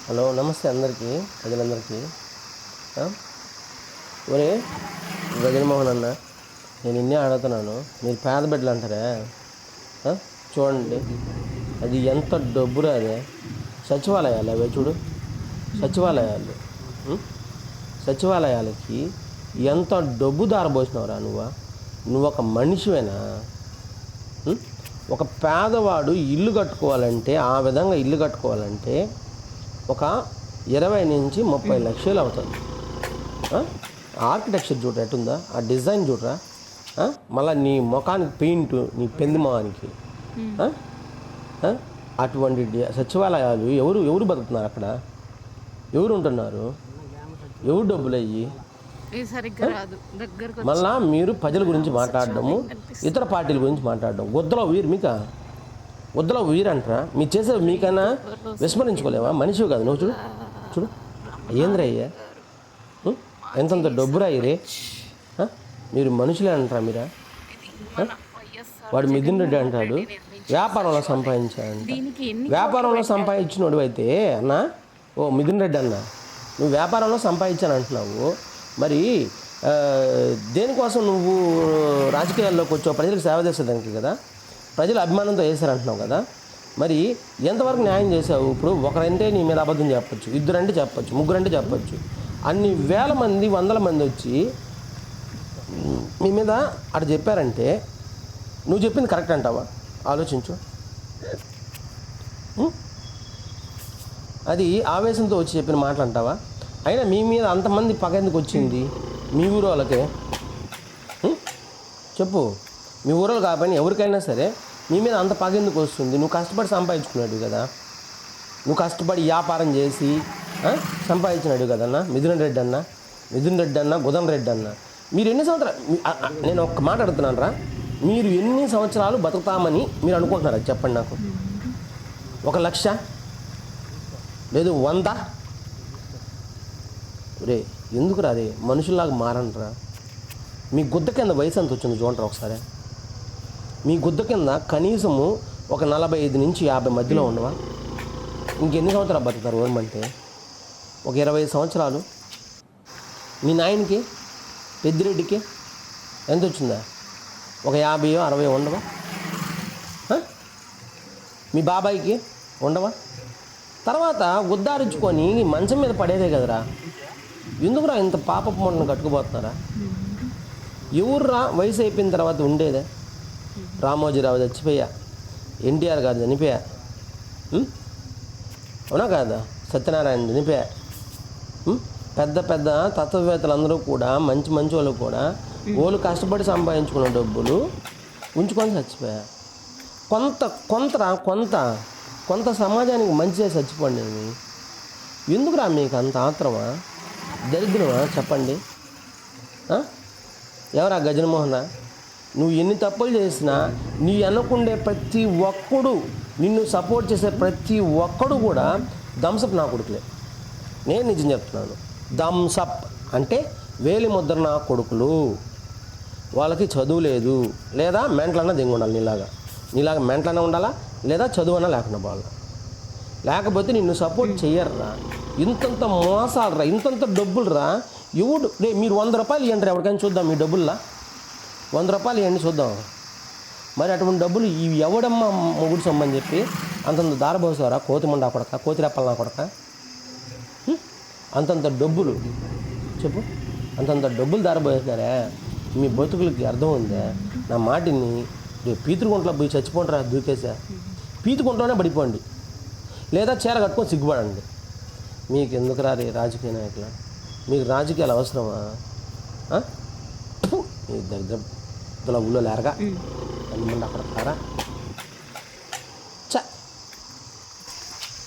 Hello, నమస్తే అందరికీ, ప్రజలందరికీ. ఆ? ఒరే గజన్మోహన్ అన్న, నేను ఇన్నే అడుగుతున్నాను. మీరు పేద బిడ్డలు అంటారే, చూడండి అది ఎంత డబ్బురా. అదే సచివాలయాలు అవే చూడు, సచివాలయాలు. ఉం? సచివాలయాలకి ఎంత డబ్బు దారబోసినవురా నువ్వు ఒక మనిషివేనా? ఒక పేదవాడు ఇల్లు కట్టుకోవాలంటే, ఆ విధంగా ఇల్లు కట్టుకోవాలంటే ఒక 20 నుంచి 30 లక్షలు అవుతుంది. ఆర్కిటెక్చర్ చూడరా ఎట్టుందా, ఆ డిజైన్ చూడరా. మళ్ళీ నీ ముఖానికి పెయింట్, నీ పెంది మొహానికి. అటువంటి సచివాలయాలు ఎవరు బతుకుతున్నారు అక్కడ? ఎవరు ఉంటున్నారు? ఎవరు డబ్బులు అయ్యి? మళ్ళా మీరు ప్రజల గురించి మాట్లాడడము, ఇతర పార్టీల గురించి మాట్లాడడం గుద్దలో వీరు మీకా వద్దలో వీరంటారా? మీరు చేసేది మీకైనా విస్మరించుకోలేవా? మనిషివి కాదు నువ్వు. చూడు చూడు ఏంద్రయ్యా, ఎంతంత డబ్బురా రే. మీరు మనుషులే అంటారా మీరా? వాడు మిథున్ రెడ్డి అంటాడు వ్యాపారంలో సంపాదించాడంట. వ్యాపారంలో సంపాదించినోడు అయితే అన్న, ఓ మిథున్ రెడ్డి అన్న, నువ్వు వ్యాపారంలో సంపాదించాను అంటున్నావు. మరి దేనికోసం నువ్వు రాజకీయాల్లోకి వచ్చావు? ప్రజలకు సేవ చేసేదానికి కదా, ప్రజలు అభిమానంతో వేశారంటున్నావు కదా. మరి ఎంతవరకు న్యాయం చేసావు? ఇప్పుడు ఒకరంటే నీ మీద అబద్ధం చెప్పచ్చు, ఇద్దరంటే చెప్పచ్చు, ముగ్గురంటే చెప్పచ్చు. అన్ని వేల మంది, వందల మంది వచ్చి మీ మీద అటు చెప్పారంటే నువ్వు చెప్పింది కరెక్ట్ అంటావా? ఆలోచించు. అది ఆవేశంతో వచ్చి చెప్పిన మాటలు అంటావా? అయినా మీ మీద అంతమంది పగ ఎందుకు వచ్చింది? మీ ఊరు వాళ్ళకే చెప్పు. మీ ఊరోళ్ళు కాబట్టి ఎవరికైనా సరే మీ మీద అంత పగ ఎందుకు వస్తుంది? నువ్వు కష్టపడి సంపాదించుకున్నాడు కదా, నువ్వు కష్టపడి వ్యాపారం చేసి సంపాదించినాడు కదన్నా మిథున్ రెడ్డి అన్న, గుదన్ రెడ్డి అన్న. మీరు ఎన్ని సంవత్సరాలు, నేను ఒక్క మాట అడుగుతున్నాను రా, మీరు ఎన్ని సంవత్సరాలు బతుకుతామని మీరు అనుకుంటున్నారా చెప్పండి నాకు. 1,00,000 లేదు 100? రే ఎందుకు రా రే, మనుషుల్లాగా మారండిరా. మీ గుద్ద కింద వయసు ఎంత వచ్చింది చూడండి ఒకసారి. మీ గుద్ద కింద కనీసము ఒక 45 నుంచి 50 మధ్యలో ఉండవా? ఇంకెన్ని సంవత్సరాలు బతుకుతారు ఓర్మంటే? ఒక 20 సంవత్సరాలు. మీ నాయనకి పెద్దిరెడ్డికి ఎంత వచ్చిందా? ఒక 50-60 ఉండవా? మీ బాబాయికి ఉండవా? తర్వాత గుద్దారించుకొని మంచం మీద పడేదే కదరా. ఎందుకురా ఇంత పాపపు మొండను కట్టుకుపోతున్నారా? ఎవర్రా వయసు అయిపోయిన తర్వాత ఉండేదే? రామోజీరావు చచ్చిపోయా, ఎన్టీఆర్ గారు చనిపోయా, అవునా కాదా? సత్యనారాయణ చనిపోయా. పెద్ద పెద్ద తత్వవేత్తలందరూ కూడా, మంచి వాళ్ళు కూడా వాళ్ళు కష్టపడి సంపాదించుకున్న డబ్బులు ఉంచుకొని చచ్చిపోయా. కొంత సమాజానికి మంచి చేసి చచ్చిపోండి. ఎందుకురా మీకు అంత ఆత్రమా, దరిద్రమా చెప్పండి. ఎవరా గజన్మోహనా? నువ్వు ఎన్ని తప్పులు చేసినా నీ అనుకుండే ప్రతి ఒక్కడు, నిన్ను సపోర్ట్ చేసే ప్రతి ఒక్కడు కూడా థమ్సప్ నా కొడుకులే. నేను నిజం చెప్తున్నాను. థమ్సప్ అంటే వేలి ముద్ర నా కొడుకులు. వాళ్ళకి చదువు లేదు, లేదా మెంటలన్నా దింగి ఉండాలి. నీలాగా మెంటలన్నా ఉండాలా, లేదా చదువు అన్నా లేకుండా పోవాలా. లేకపోతే నిన్ను సపోర్ట్ చెయ్యర్రా. ఇంతంత మోసాలు రా, ఇంతంత డబ్బులు రా. ఎవడు రే, మీరు 100 రూపాయలు ఇవ్వండి ఎవరికైనా చూద్దాం. మీ డబ్బుల్లా 100 రూపాయలు ఇవ్వండి చూద్దాం. మరి అటువంటి డబ్బులు ఇవి ఎవడమ్మా మొగుడు సొమ్మని చెప్పి అంతంత దారబోసారా? కోతిమండా కొడక, కోతిరెప్పలనా కొడక. అంతంత డబ్బులు చెప్పు, అంతంత డబ్బులు దారబోసారే. మీ బతుకులకి అర్థం ఉందే? నా మాటిని రేపు పీతురుగుంట్లో పోయి చచ్చిపోండిరా, దూకేసా. పీతుకుంటలోనే పడిపోండి, లేదా చీర కట్టుకొని సిగ్గుపడండి. మీకు ఎందుకు రారే రాజకీయ నాయకులు? మీకు రాజకీయాలు అవసరమా? మీ దరిద్రం ఊళ్ళో లేరగా అక్కడ